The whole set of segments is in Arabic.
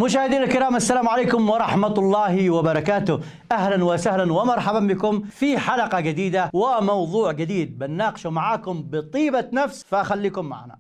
مشاهدينا الكرام، السلام عليكم ورحمة الله وبركاته. أهلا وسهلا ومرحبا بكم في حلقة جديدة وموضوع جديد بنناقشه معاكم بطيبة نفس، فخليكم معنا.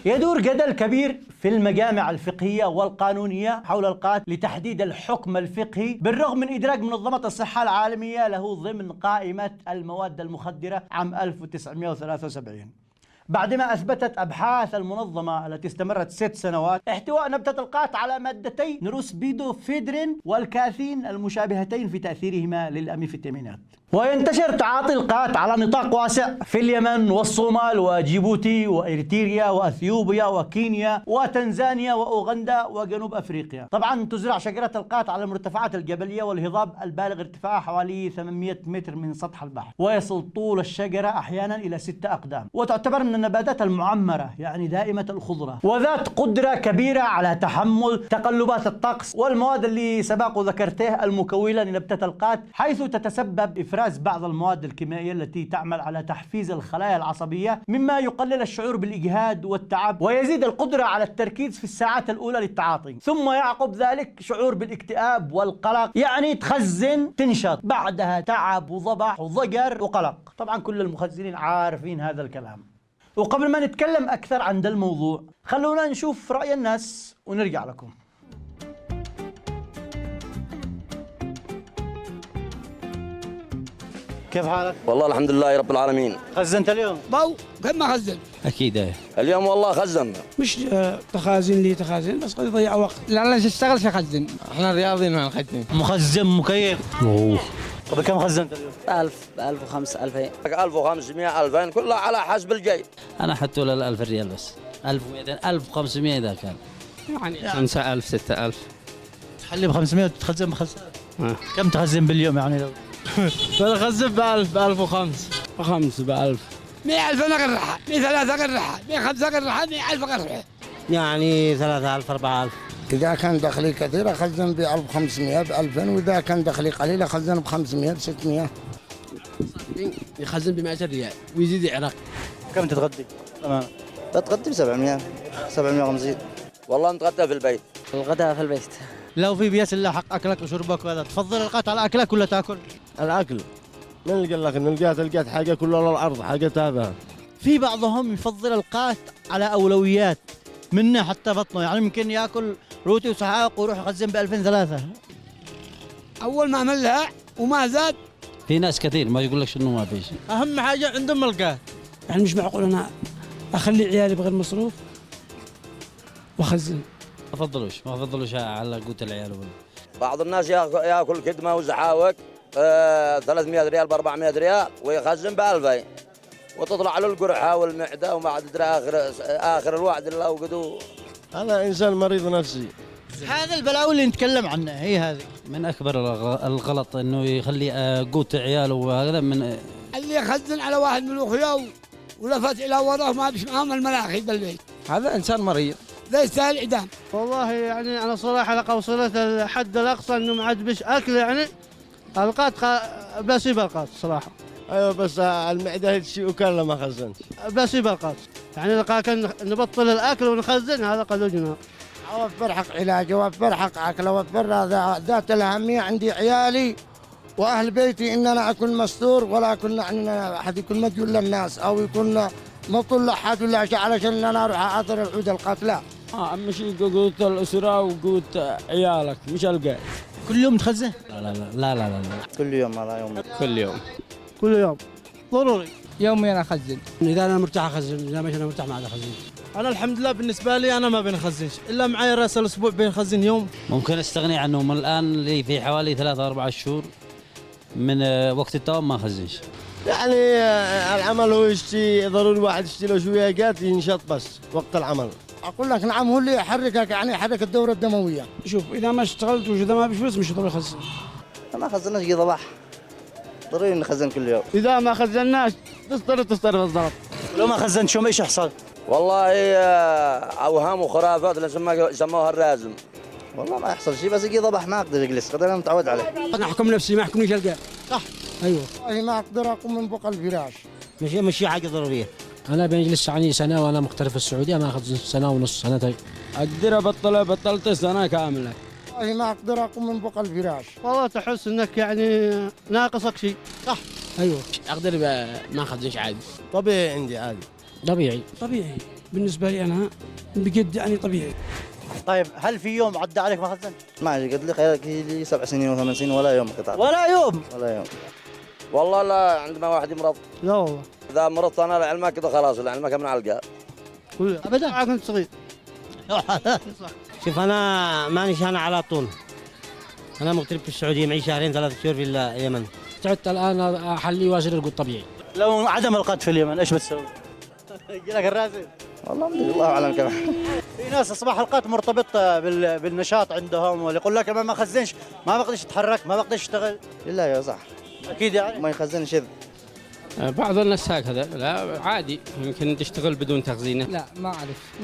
يدور جدل كبير في المجامع الفقهية والقانونية حول القات لتحديد الحكم الفقهي، بالرغم من إدراج منظمة الصحة العالمية له ضمن قائمة المواد المخدرة عام 1973، بعدما أثبتت أبحاث المنظمة التي استمرت 6 سنوات احتواء نبتة القات على مادتي نروسبيدوفيدرين والكاثين المشابهتين في تأثيرهما للأميفيتامينات. وينتشر تعاطي القات على نطاق واسع في اليمن والصومال وجيبوتي وإريتريا وأثيوبيا وكينيا وتنزانيا وأوغندا وجنوب أفريقيا. طبعا تزرع شجرة القات على المرتفعات الجبلية والهضاب البالغ ارتفاعها حوالي 800 متر من سطح البحر، ويصل طول الشجرة أحيانا إلى 6 أقدام، وتعتبر من النباتات المعمرة يعني دائمة الخضرة، وذات قدرة كبيرة على تحمل تقلبات الطقس والمواد اللي سبق ذكرته المكونة لنبتة القات، حيث تتسبب إفراز بعض المواد الكيميائية التي تعمل على تحفيز الخلايا العصبية، مما يقلل الشعور بالإجهاد والتعب ويزيد القدرة على التركيز في الساعات الأولى للتعاطي، ثم يعقب ذلك شعور بالاكتئاب والقلق، يعني تخزن تنشط، بعدها تعب وضبح وضجر وقلق. طبعا كل المخزنين عارفين هذا الكلام. وقبل ما نتكلم أكثر عن ده الموضوع، خلونا نشوف رأي الناس ونرجع لكم. كيف حالك؟ والله الحمد لله رب العالمين. خزنت اليوم؟ كم ما خزن؟ اكيد ايه. اليوم والله خزنا. مش تخازن لي تخازن بس قد يضيع وقت. لا تشتغل اخزن. احنا رياضيين ما نخزن. مخزن مكيف. اوه. طب كم خزنت اليوم؟ 1000 1005 2000 1500 2000 كلها على حسب الجاي. انا حتى ولا 1000 ريال بس. 1200 1500 اذا كان. يعني 5000 6000. تحلي ب 500 وتخزن ب 5. كم تخزن باليوم يعني لو؟ انا خزن ب 1000 ب 1005 5 ب 1000. 100000 انا قرحه، 3 قرحه، 5 قرحه، 100000 قرحه. يعني 3000 4000. إذا كان دخلي كثير أخزن ب 1500 ب 2000، وإذا كان دخلي قليل أخزن ب 500 ب 600. يخزن ب 200 ريال ويزيد يعرق. كم تتغدي؟ تمام. بتغدي ب 700 750. والله نتغدى في البيت. الغداء في البيت. لو في بيت الله حق اكلك وشربك وهذا، تفضل القات على اكلك ولا تاكل؟ الاكل. من اللي قال لك ان لقيت حاجه كلها على الارض، حاجه تافهه. في بعضهم يفضل القات على اولويات منه حتى بطنه، يعني ممكن ياكل روتي وسحاق ويروح يخزن ب 2000 3. اول ما عملها وما زاد. في ناس كثير ما يقول لك انه ما في شيء. اهم حاجه عندهم القات. يعني مش معقول انا اخلي عيالي بغير مصروف واخزن. ما افضلوش على قوت العيال ولا. بعض الناس ياكل كدمه وزحاوك 300 ريال ب 400 ريال ويخزن ب 2000، وتطلع له القرحه والمعده وما عاد تدري اخر الوعد الا وقدو. هذا انسان مريض نفسي. هذا البلاوي اللي نتكلم عنها هي هذه. من اكبر الغلط انه يخلي قوت عياله وهذا من اللي يخزن على واحد من اخوياه ولفت الى وراه ما بش معهم الملاخي بالبيت. هذا انسان مريض. لا يستاهل اعدام. والله يعني انا صراحه لقد وصلت الحد الاقصى انه ما عاد بش اكل، يعني القات بسيب القات صراحه. ايوه بس المعده هيك شيء وكان لما خزنت. بسيب القات، يعني اذا كان نبطل الاكل ونخزن هذا قدوجنا. أوفر حق علاج، أوفر حق أكل، أوفر ذات الأهمية عندي عيالي وأهل بيتي، إن أنا أكون مستور ولا أكون يعني أحد يكون مديون للناس أو يكون مطل لحد ولا شيء علشان أنا أروح أعذر العود القتلى. اهم شيء قوت الاسره وقوت عيالك مش القات. كل يوم تخزن؟ لا. كل يوم على يوم. كل يوم ضروري. يومي انا اخزن. اذا انا مرتاح اخزن، اذا مش انا مرتاح ما عاد اخزن. انا الحمد لله بالنسبه لي انا ما بنخزنش الا معي راس الاسبوع بنخزن يوم. ممكن استغني عنهم الان لي في حوالي 3 4 شهور من وقت الدوام ما خزنش. يعني العمل هو يشتي ضروري واحد يشتي له شويه قات ينشط بس وقت العمل. أقول لك نعم، هو اللي يحركك، يعني يحرك الدورة الدموية. شوف اذا ما اشتغلت واذا ما بفلوس مش ضروري اخزن. ما خزناش قي ضباح، ضروري نخزن كل يوم. اذا ما خزناش تصرف الضرب. لو ما خزنت شو ايش يحصل؟ والله اوهام وخرافات اللي سموها الرازم. والله ما يحصل شيء، بس قي ضباح ما اقدر اجلس، انا متعود عليه. انا احكم نفسي ما احكمنيش القاه. صح. ايوه والله ما أقدر أقوم من فوق الفراش. مش حاجه ضروريه. انا بنجلس عني سنه وانا مغترب في السعوديه، ما اخذ سنه ونص سنتين. اقدر ابطل، بطلت سنه كامله. والله ما اقدر اقوم من بقى الفراش. والله تحس انك يعني ناقصك شيء. صح ايوه، اقدر ما اخذش عادي. طبيعي عندي عادي. طبيعي بالنسبه لي انا بجد يعني طبيعي. طيب هل في يوم عدى عليك ما خزنت؟ ما أدري، قد لي خيالك لي 7 سنين و8 سنين ولا يوم قطعت. ولا يوم؟ ولا يوم. والله لا، عندما واحد يمرض لا والله. اذا مرضت انا لعلمك كذا خلاص، لعلمك من علقه. ابدا كنت صغير. شوف انا ماني شان على طول. انا مغترب في السعوديه، معي شهرين 3 شهور في اليمن. تعبت الان احلي وازن القط طبيعي. لو عدم القط في اليمن ايش بتسوي؟ يجي لك الرازي؟ والله ما ادري، الله اعلم كمان. في ناس اصبح القط مرتبط بالنشاط عندهم، واللي يقول لك انا ما خزنش، ما بقدرش اتحرك، ما بقدرش اشتغل. لا يا صح. اكيد يعني ما يخزنش إذ. بعض الناس هكذا، لا عادي يمكن تشتغل بدون تخزينه. لا ما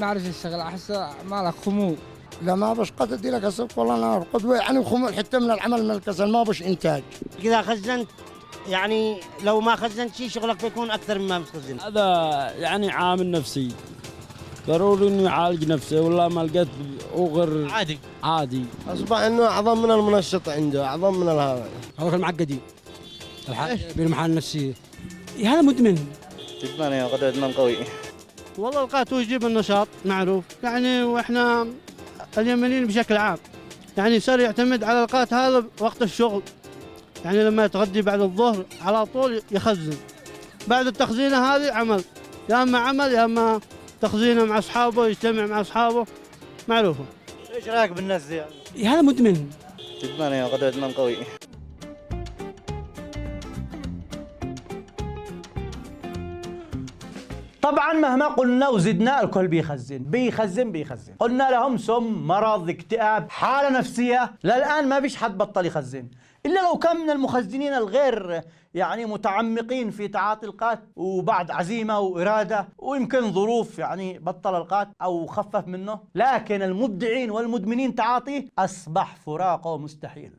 اعرف اشتغل، احس مالك خمول. لا ما بش قد ادي لك الصدق والله، انا قدوه يعني خمول حتى من العمل من الكسل، ما بش انتاج. اذا خزنت يعني لو ما خزنت شيء شغلك بيكون اكثر مما بتخزن. هذا يعني عامل نفسي، ضروري انه يعالج نفسه، والله ما لقيت اوغر عادي. اصبح انه اعظم من المنشط عنده، اعظم من الهذا. هو المعقدين بالمحال النفسيه، هذا مدمن. ادمان يا قدر ادمان قوي. والله القات هو يجيب النشاط معروف يعني، واحنا اليمنيين بشكل عام يعني يصير يعتمد على القات هذا وقت الشغل، يعني لما يتغدي بعد الظهر على طول يخزن. بعد التخزينه هذه عمل، يا اما تخزينه مع اصحابه، يجتمع مع اصحابه، معروفه. ايش رايك بالناس دي؟ هذا مدمن. ادمان يا قدر ادمان قوي. طبعا مهما قلنا وزدنا الكل بيخزن. قلنا لهم سم، مرض، اكتئاب، حالة نفسية، للآن ما فيش حد بطل يخزن، إلا لو كان من المخزنين الغير يعني متعمقين في تعاطي القات، وبعد عزيمة وإرادة ويمكن ظروف يعني بطل القات أو خفف منه. لكن المبدعين والمدمنين تعاطيه أصبح فراقه مستحيل.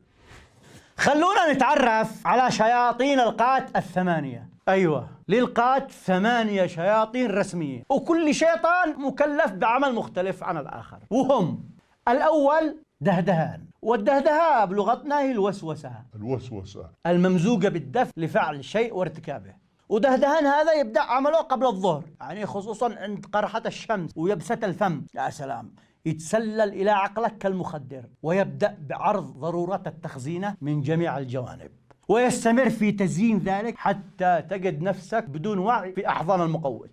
خلونا نتعرف على شياطين القات الثمانية. أيوة، للقات 8 شياطين رسمية، وكل شيطان مكلف بعمل مختلف عن الآخر، وهم: الأول دهدهان، والدهدهاء بلغتنا هي الوسوسة الممزوجة بالدفع لفعل الشيء وارتكابه. ودهدهان هذا يبدأ عمله قبل الظهر، يعني خصوصا عند قرحة الشمس ويبسة الفم. يا سلام، يتسلل إلى عقلك كالمخدر، ويبدأ بعرض ضرورة التخزينة من جميع الجوانب، ويستمر في تزيين ذلك حتى تجد نفسك بدون وعي في أحضان المقوت،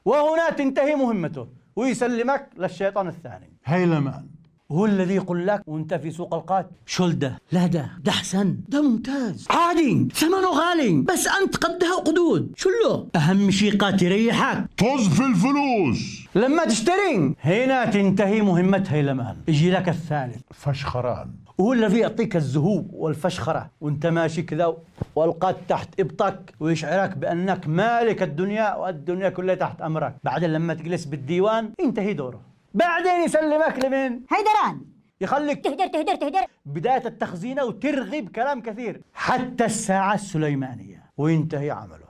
وهنا تنتهي مهمته ويسلمك للشيطان الثاني هيلمان، هو الذي يقول لك وانت في سوق القات: شلده، لا ده احسن، ده ممتاز، عادي، ثمنه غالي، بس انت قدها وقدود، شلو اهم شيء قات يريحك، طز في الفلوس. لما تشتري هنا تنتهي مهمة هيلمان. يجي لك الثالث فشخران، وهو الذي يعطيك الزهوب والفشخرة وانت ماشي كذا، والقات تحت ابطك ويشعرك بانك مالك الدنيا والدنيا كلها تحت امرك. بعدين لما تجلس بالديوان ينتهي دوره، بعدين يسلمك لمين؟ هيدران، يخليك تهدر بداية التخزينة وترغي بكلام كثير حتى الساعة السليمانية وينتهي عمله.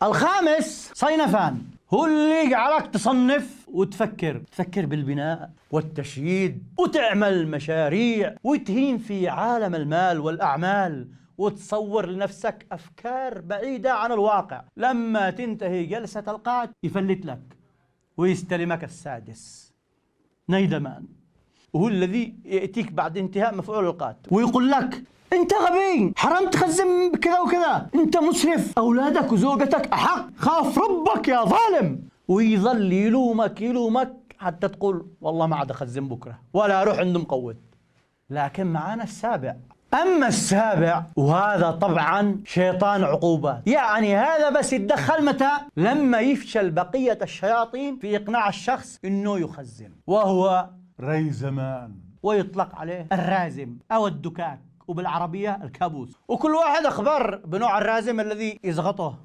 الخامس صينفان، هو اللي يجعلك تصنف وتفكر بالبناء والتشييد، وتعمل مشاريع وتهين في عالم المال والأعمال، وتصور لنفسك أفكار بعيدة عن الواقع. لما تنتهي جلسة القات يفلت لك ويستلمك السادس نيدمان، وهو الذي يأتيك بعد انتهاء مفعول القات ويقول لك: انت غبي، حرام تخزن بكذا وكذا، انت مسرف، اولادك وزوجتك احق، خاف ربك يا ظالم. ويظل يلومك حتى تقول: والله ما عاد اخزن بكره ولا اروح عند مقوت. لكن معانا السابع. اما السابع وهذا طبعا شيطان عقوبات، يعني هذا بس يتدخل متى؟ لما يفشل بقية الشياطين في اقناع الشخص انه يخزن، وهو ريزمان، ويطلق عليه الرازم او الدكاك، وبالعربية الكابوس. وكل واحد اخبر بنوع الرازم الذي يزغطه.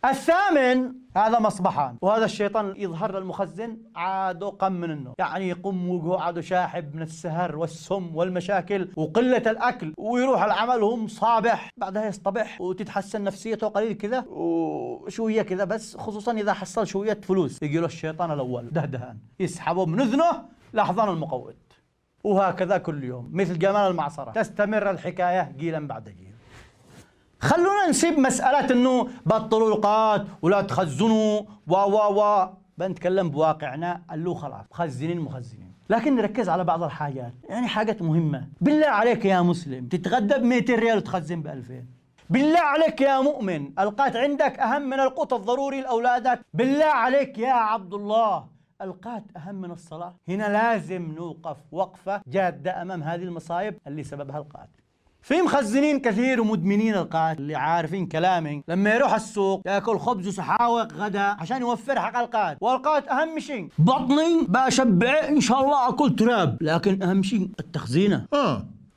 الثامن هذا مصبحان، وهذا الشيطان يظهر للمخزن عادوا قم من النوم، يعني يقوم ويقعد شاحب من السهر والسم والمشاكل وقلة الأكل، ويروح العمل وهم صابح، بعدها يصطبح وتتحسن نفسيته قليل كذا وشوية كذا، بس خصوصا إذا حصل شوية فلوس يجي له الشيطان الأول دهدهان يسحبه من أذنه لأحضان المقوت، وهكذا كل يوم مثل جمال المعصرة تستمر الحكاية جيلا بعد جيل. خلونا نسيب مسألة انه بطلوا القات ولا تخزنوا بنتكلم بواقعنا اللي خلاص مخزنين، لكن نركز على بعض الحاجات، يعني حاجات مهمة. بالله عليك يا مسلم تتغدى ب200 ريال وتخزن ب2000؟ بالله عليك يا مؤمن القات عندك أهم من القوت الضروري لأولادك؟ بالله عليك يا عبد الله القات أهم من الصلاة؟ هنا لازم نوقف وقفة جادة أمام هذه المصايب اللي سببها القات. في مخزنين كثير ومدمنين القات اللي عارفين كلامي، لما يروح السوق ياكل خبز وسحاوق غدا عشان يوفر حق القات، والقات اهم شيء بطني بشبع ان شاء الله اكل تراب، لكن اهم شيء التخزينه.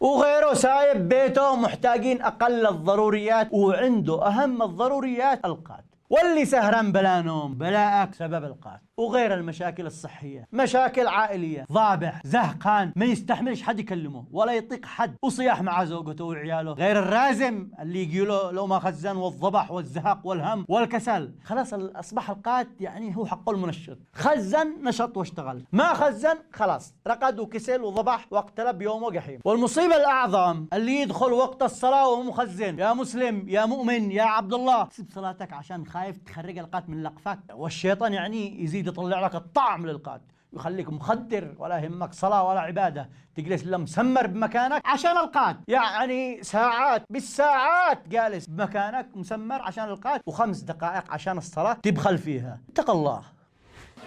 وغيره سايب بيته محتاجين اقل الضروريات وعنده اهم الضروريات القات، واللي سهران بلا نوم بلاءك سبب القات، وغير المشاكل الصحية، مشاكل عائلية، ضابح زهقان ما يستحملش حد يكلمه ولا يطيق حد، وصياح مع زوجته وعياله، غير الرازم اللي يجي له لو ما خزن، والضبح والزهق والهم والكسل. خلاص أصبح القات يعني هو حقه المنشط، خزن نشط واشتغل، ما خزن خلاص رقد وكسل وضبح واقترب يومه جحيم. والمصيبة الأعظم اللي يدخل وقت الصلاة وهو مخزن. يا مسلم يا مؤمن يا عبد الله سيب صلاتك عشان خايف تخرج القات من لقفك، والشيطان يعني يزيد يطلع لك الطعم للقات ويخليك مخدر ولا يهمك صلاة ولا عبادة، تجلس لما مسمر بمكانك عشان القات، يعني ساعات بالساعات جالس بمكانك مسمر عشان القات، و5 دقائق عشان الصلاة تبخل فيها. اتق الله.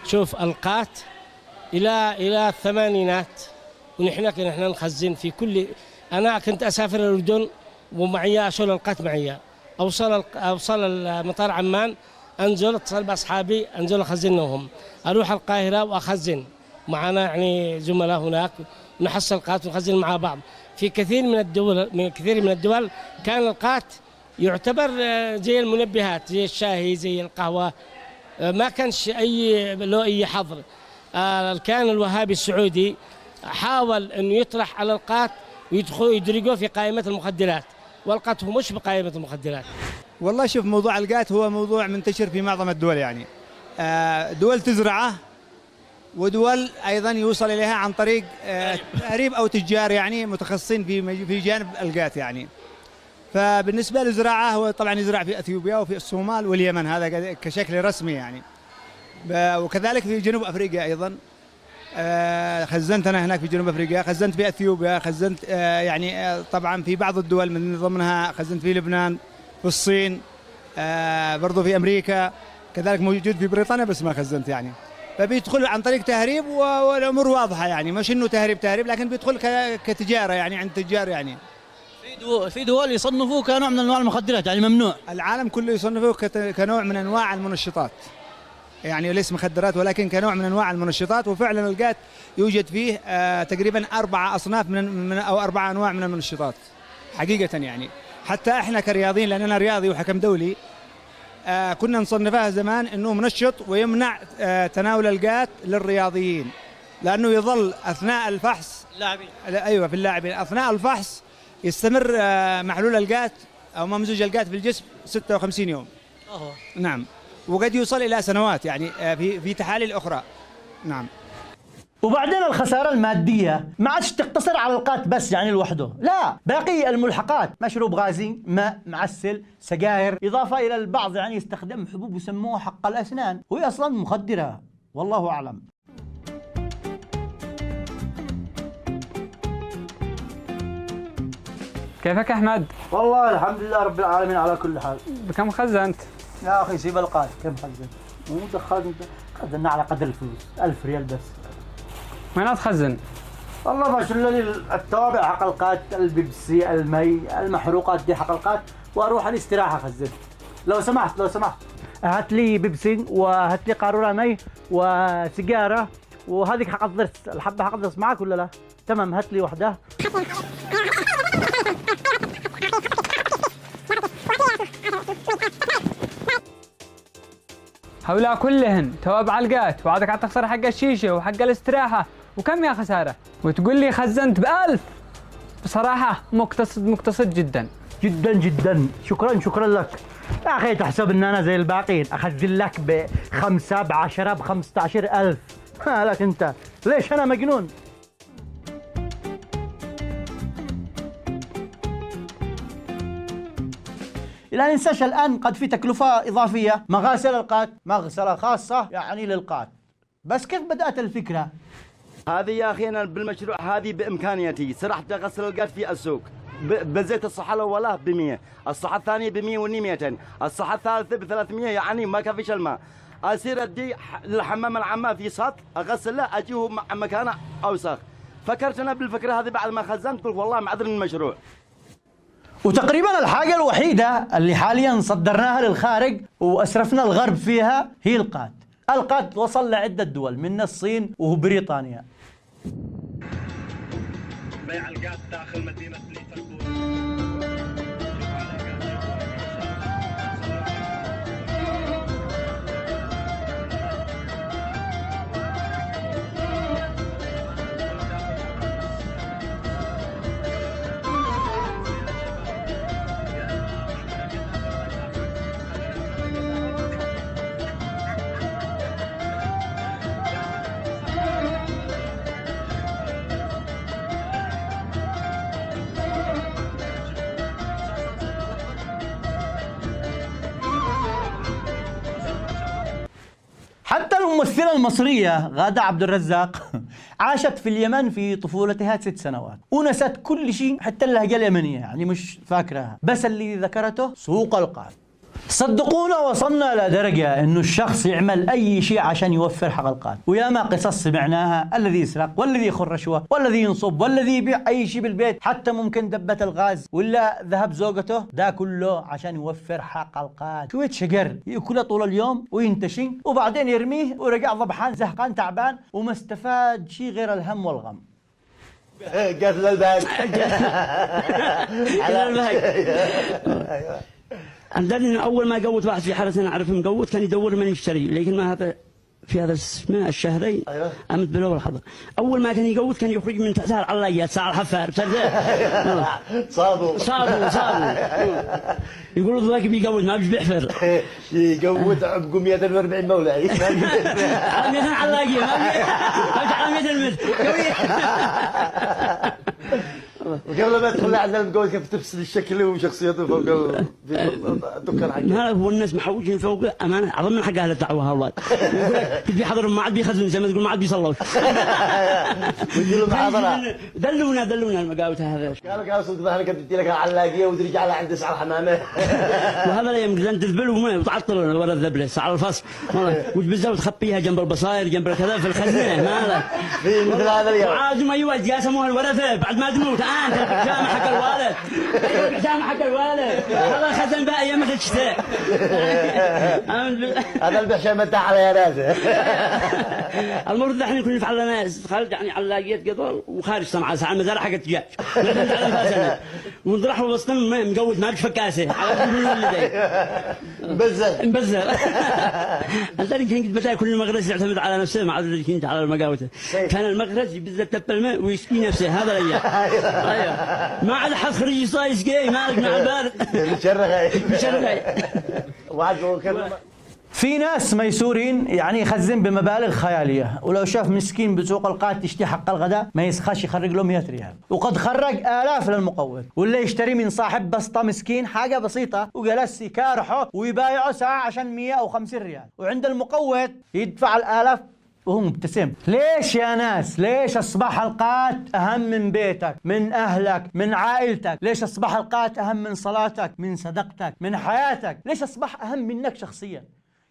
شوف القات إلى الثمانينات ونحن كنا نخزن في كل. أنا كنت أسافر الأردن ومعي أشيل القات معي، أوصل مطار عمان أنزل اتصل بأصحابي أنزل أخزنهم، أروح القاهرة وأخزن معنا يعني زملاء هناك نحصل القات ونخزن مع بعض. في كثير من الدول كان القات يعتبر زي المنبهات، زي الشاي زي القهوة، ما كانش أي حظر. كان الوهابي السعودي حاول أن يطرح على القات ويدرجوه في قائمة المخدرات، والقات هو مش بقائمة المخدرات. والله شوف موضوع القات هو موضوع منتشر في معظم الدول، يعني دول تزرعه ودول أيضا يوصل إليها عن طريق تهريب أو تجار يعني متخصصين في جانب القات يعني. فبالنسبة للزراعة هو طبعا يزرع في أثيوبيا وفي الصومال واليمن، هذا كشكل رسمي يعني. وكذلك في جنوب أفريقيا أيضا خزنت أنا هناك في جنوب أفريقيا، خزنت في أثيوبيا، خزنت يعني طبعا في بعض الدول من ضمنها خزنت في لبنان، في الصين، برضو في أمريكا، كذلك موجود في بريطانيا بس ما خزنت يعني. فبيدخل عن طريق تهريب والأمور واضحة يعني، مش إنه تهريب لكن بيدخل كتجارة يعني عند تجار يعني. في دول يصنفوه كنوع من أنواع المخدرات يعني ممنوع. العالم كله يصنفوه كنوع من أنواع المنشطات، يعني ليس مخدرات ولكن كنوع من أنواع المنشطات. وفعلا القات يوجد فيه تقريبا 4 أصناف أو 4 أنواع من المنشطات حقيقة يعني. حتى احنا كرياضيين لان انا رياضي وحكم دولي كنا نصنفها زمان انه منشط ويمنع تناول القات للرياضيين، لانه يظل اثناء الفحص اللاعبين ايوه في اللاعبين اثناء الفحص يستمر محلول القات او ممزوج القات في الجسم 56 يوم. نعم، وقد يوصل الى سنوات يعني في تحاليل اخرى. نعم. وبعدين الخسارة المادية ما عادش تقتصر على القات بس يعني لوحده، لا، باقي الملحقات، مشروب غازي، ماء معسل، سجاير، إضافة إلى البعض يعني يستخدم حبوب يسموها حق الأسنان وهي أصلا مخدرة، والله أعلم. كيفك أحمد؟ والله الحمد لله رب العالمين على كل حال. بكم خزنت؟ يا أخي سيب القات، كم خزنت؟ مو خزنا على قدر الفلوس، 1000 ريال بس. وين تخزن؟ والله بشيل لي التوابع حق القات، البيبسي، المي، المحروقات دي حق القات، واروح الاستراحه اخزن. لو سمحت هات لي بيبسي وهات لي قاروره مي وسيجاره، وهذيك حق الضرس، الحبه حق الضرس معك ولا لا؟ تمام، هات لي وحده. هؤلاء كلهن تواب علقات، وعادك على التخسر حق الشيشة وحق الاستراحة، وكم يا خسارة؟ وتقول لي خزنت ب1000؟ بصراحة مقتصد جدا جدا جدا. شكرا لك يا أخي. تحسب أن أنا زي الباقين أخزن لك ب5 ب10 ب15,000؟ مالك أنت؟ ليش أنا مجنون؟ لا ننساش الآن قد في تكلفة إضافية، مغاسل القات، مغسلة خاصة يعني للقات. بس كيف بدأت الفكرة؟ هذه يا أخي أنا بالمشروع هذه بإمكانيتي سرحت أغسل القات في السوق بزيت الصحة الأولى ب100، الصحة الثانية ب100 والني 200، الصحة الثالثة ب300، يعني ما كفيش الماء. أصير أدي للحمام العام في سطح أغسل له أجيه مكانه أوسخ. فكرت أنا بالفكرة هذه بعد ما خزنت، قلت والله معذر المشروع. وتقريبا الحاجة الوحيدة اللي حاليا صدرناها للخارج وأسرفنا الغرب فيها هي القات. القات وصل لعدة دول من الصين وبريطانيا. بيع القات داخل مدينة ليفربول. حتى الممثلة المصرية غادة عبد الرزاق عاشت في اليمن في طفولتها 6 سنوات ونست كل شيء حتى اللهجة اليمنية، يعني مش فاكرها، بس اللي ذكرته سوق القات. صدقونا وصلنا لدرجة انه الشخص يعمل اي شيء عشان يوفر حق القات، وياما قصص سمعناها، الذي يسرق والذي يخر رشوة والذي ينصب والذي يبيع اي شيء بالبيت، حتى ممكن دبة الغاز ولا ذهب زوجته، ده كله عشان يوفر حق القات. شوية شجر ياكله طول اليوم وينتشن وبعدين يرميه ورجع ضبحان زهقان تعبان وما استفاد شيء غير الهم والغم. قتل البنك على البنك. عندنا اول ما قوت واحد في حارس انا اعرف مقوت كان يدور من يشتري، لكن ما هذا في هذا اسمه الشهرين امد بالاول حضر. اول ما كان يقوت كان يخرج من تحت العلايات ساعه الحفار صابوا يقولوا ذاك بيقوت ما بيحفر يقوت عبقوا 140 مولاي على 200 علاقيه على 200 متر وقبل ما تدخل عندنا المقاول كيف تفصل الشكل وشخصيته فوق الدكان حقه. ما هو الناس محوجين فوق امانه اعظم من حق اهل الدعوه والله. يقول في حضر ما عاد بيخزن زي ما تقول ما عاد بيصلوا. ويجوا محاضره دلونا المقاوت هذا. قالوا صدق انا قدمت لك علاقيه وترجع لها عند سعر حمامه. وهذا لا يمكن تذبل وتعطل ورا الذبله سعر الفصل والله وتبزها وتخبيها جنب البصاير جنب كذا في الخزنه مالك. في مثل هذا اليوم. وعاد ما يوجد قاسموها الورثه بعد ما تموت بيجامة حق الوالد بيجامة حق الوالد والله خزن بقى ايام الشتاء. هذا البشامه على يا ناس. المفروض احنا كنا نفعل ناس خارج يعني علاقيات قطر وخارج صنعاء ساعه المزارع حق الدجاج ونطرح وسطهم مقود ما بشفك كاسه مبزر انت اللي كنت بتاكل كل المغرز يعتمد على نفسه ما عاد كنت على المقاوته. كان المغرز يبز تب الماء ويسقي نفسه هذا الايام. ايوه ما عاد حد خريج يصايص جاي مالك مع البارد بشرغي في ناس ميسورين يعني يخزن بمبالغ خياليه، ولو شاف مسكين بسوق القات يشتري حق الغداء ما يسخش يخرج له 100 ريال، وقد خرج آلاف للمقوت، ولا يشتري من صاحب بسطه مسكين حاجه بسيطه وجلس يكارحه ويبايعه ساعه عشان 150 ريال، وعند المقوت يدفع الآلاف وهو مبتسم. ليش يا ناس؟ ليش أصبح القات أهم من بيتك، من أهلك، من عائلتك؟ ليش أصبح القات أهم من صلاتك، من صدقتك، من حياتك؟ ليش أصبح أهم منك شخصيا؟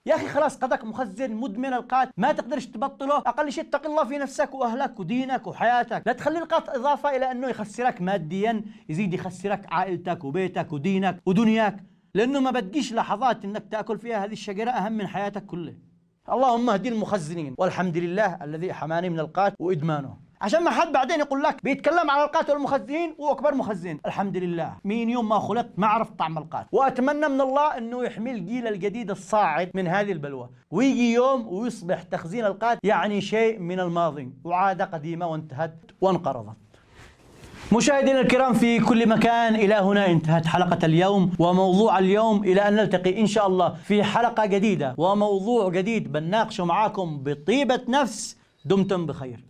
يا أخي خلاص قدك مخزن مدمن القات ما تقدرش تبطله، أقل شيء اتق الله في نفسك وأهلك ودينك وحياتك، لا تخلي القات إضافة إلى أنه يخسرك ماديا، يزيد يخسرك عائلتك وبيتك ودينك ودنياك، لأنه ما بديش لحظات أنك تأكل فيها هذه الشجرة أهم من حياتك كلها. اللهم اهدي المخزنين، والحمد لله الذي حماني من القات وإدمانه. عشان ما حد بعدين يقول لك بيتكلم عن القات والمخزنين واكبر مخزن. الحمد لله من يوم ما خلقت ما عرفت طعم القات، واتمنى من الله انه يحمي الجيل الجديد الصاعد من هذه البلوى، ويجي يوم ويصبح تخزين القات يعني شيء من الماضي وعادة قديمة وانتهت وانقرضت. مشاهدينا الكرام في كل مكان، إلى هنا انتهت حلقة اليوم وموضوع اليوم، إلى أن نلتقي إن شاء الله في حلقة جديدة وموضوع جديد بنناقشه معاكم بطيبة نفس. دمتم بخير.